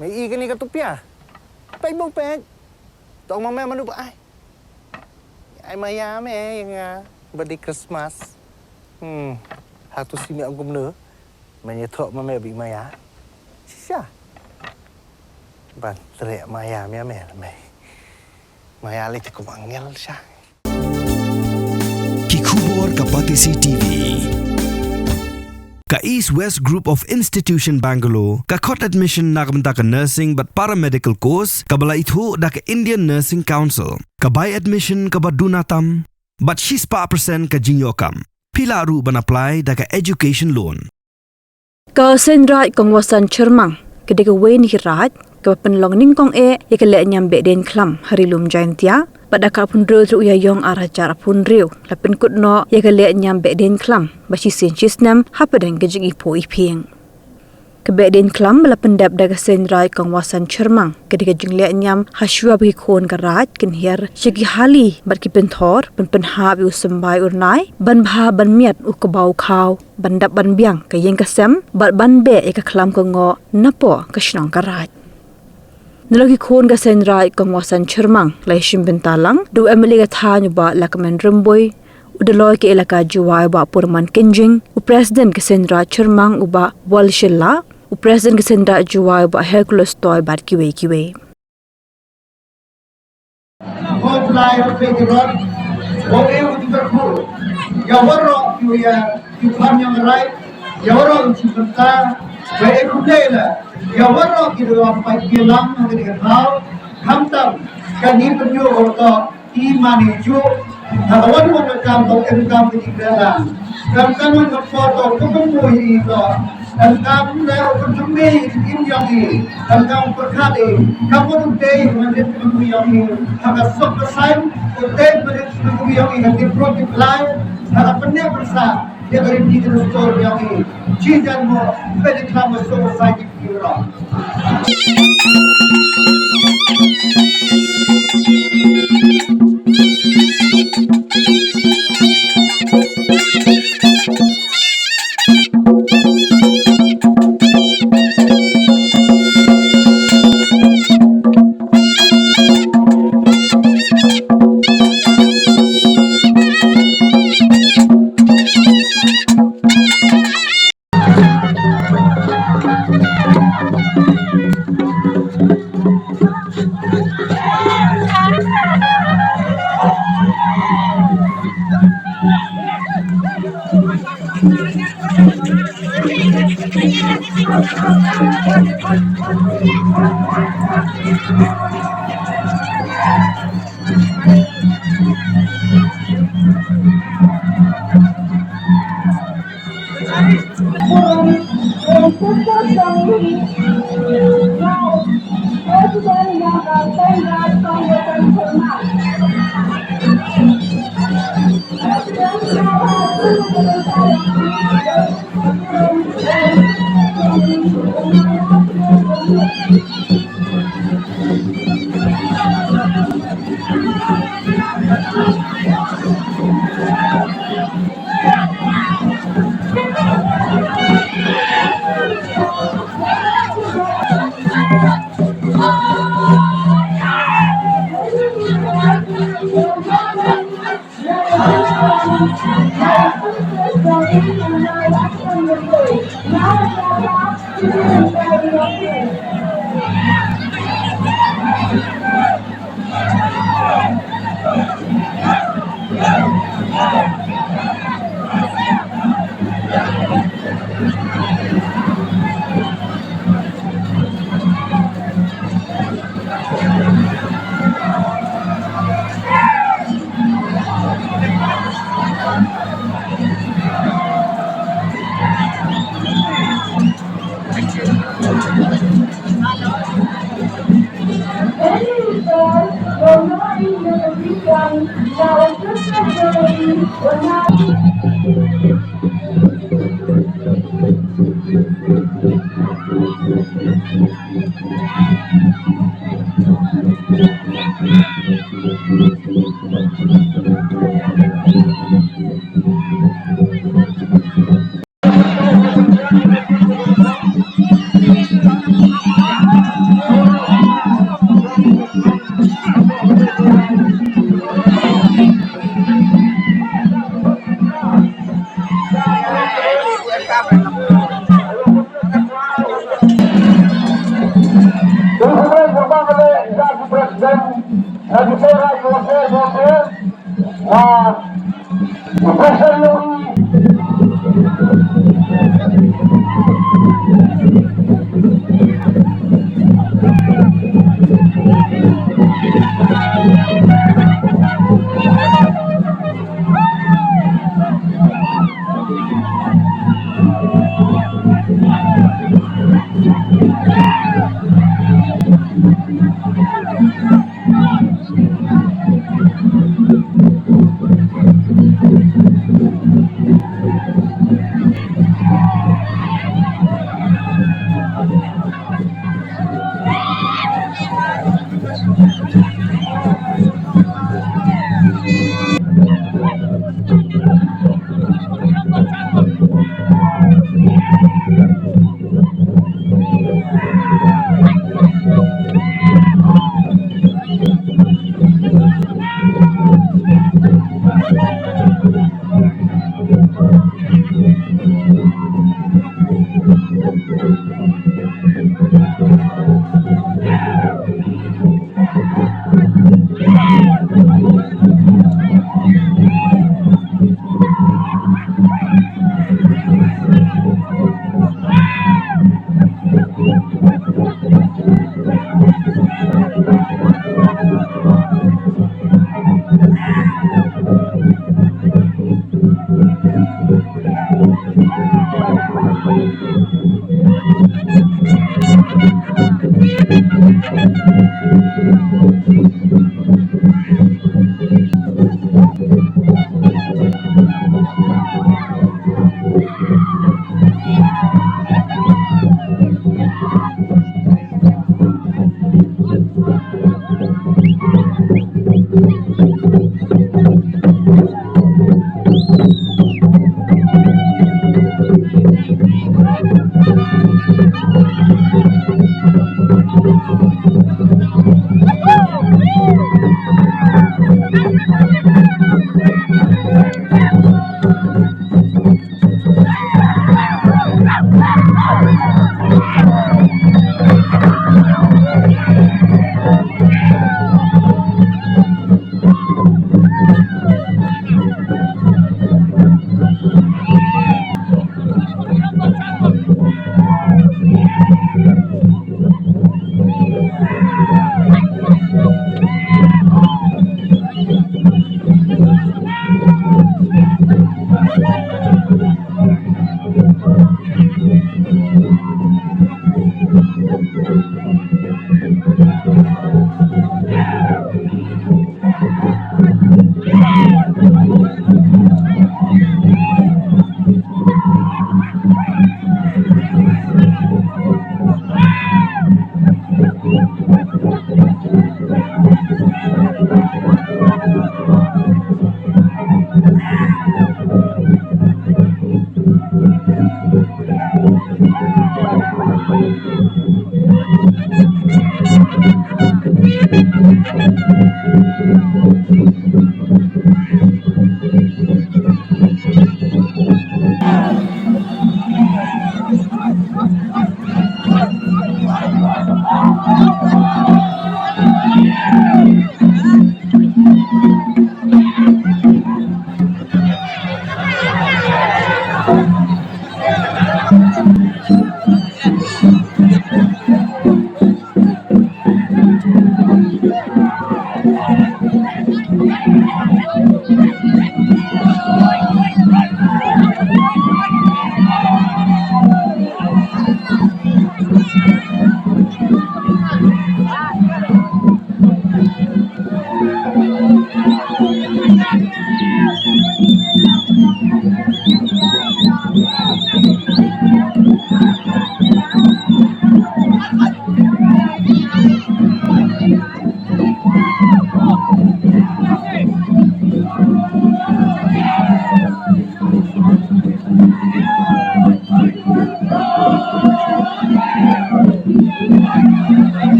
Mày y cái này cái tụp à? Phải bông bẹt. Tao mà mẹ mà núp ai mà ya mẹ yang birthday Christmas. Satu si mẹ ông cũng nữa. Mày nhớ thọ mà mẹ bị mày á. Sao? Bạn trẻ maya mẹ là mày. Maya lấy cũng angel sa. Kikubor kapati CTV. Ka East West Group of Institution Bangalore, ka khot admission nakamta ka nursing but paramedical course, ka bala ithu da ka Indian Nursing Council, ka buy admission ka badunatam, but she's pa percent ka jinyokam. Pila ru ban apply da ka education loan. Ka Seiñ Raij Kongwasan Chyrmang, ka de ka we ni Raij, ka penlong Nyngkong ya ka Lehniam Behdeiñkhlam harilum jaintia, pada ka pun ru ya yong arah cara pun riu, lapin kutno ya ka Lehniam Behdeiñkhlam, bashi Seiñ hapadeng ka jigi po iping. Ka Behdeiñkhlam bala Pyndep da ka Seiñ Raij Kongwasan Chyrmang, ka de ka jing Lehniam haswa bagi khon ka Raij kin hier shiki hali bat ki penthor pen ha bi usambai urnai ban bha ban miat u ka bau khaw ban dap ban biang ka yeng ka sem bat ban be ya ka khlam ka ngo napo ka shnong ka Raij. Nalagi khon ka Seiñ Raij Kongwasan Chyrmang lai shim bentalang du emily ka tha nyu ba lakamen rumboy udaloy ke elaka juwai ba purman kenjing u president ka Seiñ Raij Chyrmang u ba walshilla u president ka Seiñ Raij juwai ba Hercules toy bat kiwe Fly of the road, whatever the cool. Yawaro, you come young right, Yawaro, you can tell, where you play that. Yawaro, you are by Gilam and the how, come down, can even you or the money you. Now, one woman come to and come to the land. Come on the photo, and come there to me in Yami, and come for Kali. Come on day when it will be Yami, have a super sign, or 10 minutes will be Yami, and the project live, have a never sa, never indeed in the story Yami. Cheese and more, Behdeiñkhlam was so excited to you wrong. Lagi saya saya pasal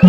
We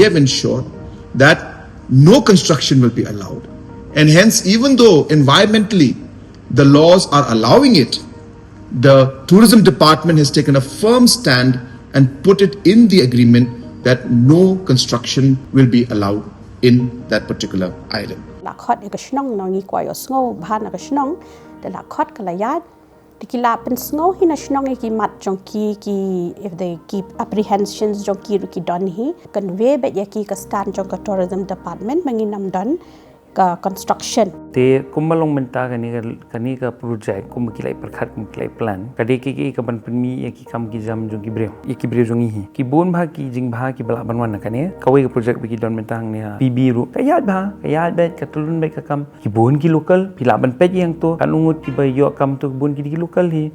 have ensured that no construction will be allowed. And hence, even though environmentally the laws are allowing it, the tourism department has taken a firm stand and put it in the agreement that no construction will be allowed in that particular island. Lakot ika shnong nongi kwayo sngo bhan ika shnong the lakot kalayat tikila pen sngo hina shnong iki mat jongki ki if they keep apprehensions jongki ruki don hi convey bet yaki ka stand jong ka tourism department manginam don ka construction te kumalong menta kani ka project kum kilai perkhat kum kilai plan kade ki ka ban penmi ki kam ki jam jong ki breu jong hi ki bon bha ki jing bha ki bala banwan kane kawai ka project ki don menta hang ne pb ru kayat bet ka tulun bet ka kam ki bon ki local pila ban pet yang to kan ungut ki bay yo kam to bon ki local hi.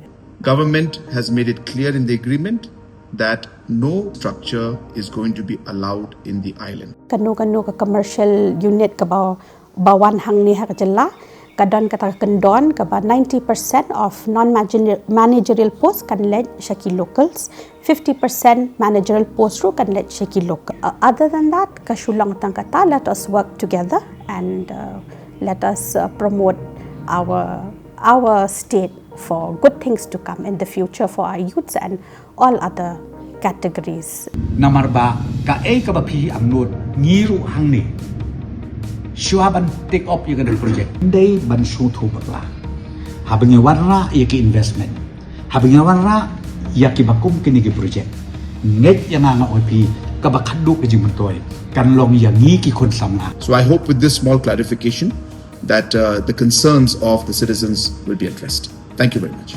Government has made it clear in the agreement that no structure is going to be allowed in the island. Kanu ka commercial unit ka bawan hang ni ha jalla kadon kata kendon ka 90% of non-managerial posts kan let shaki locals, 50% managerial posts ru kan let shaki local. Other than that, ka shulang tang kata let us work together and let us promote our state for good things to come in the future for our youths and all other categories. Namarba ka ka bapi amnod ngiru hang ni Shuaban take up yung project. Hindi ban suto bakla. Habang warra yaki investment. Habang warra yaki bakum kinigi project. Net yang nga opi kabakaduk ke jimatoy. Kanlong yangi ki konsamna. So I hope with this small clarification that the concerns of the citizens will be addressed. Thank you very much.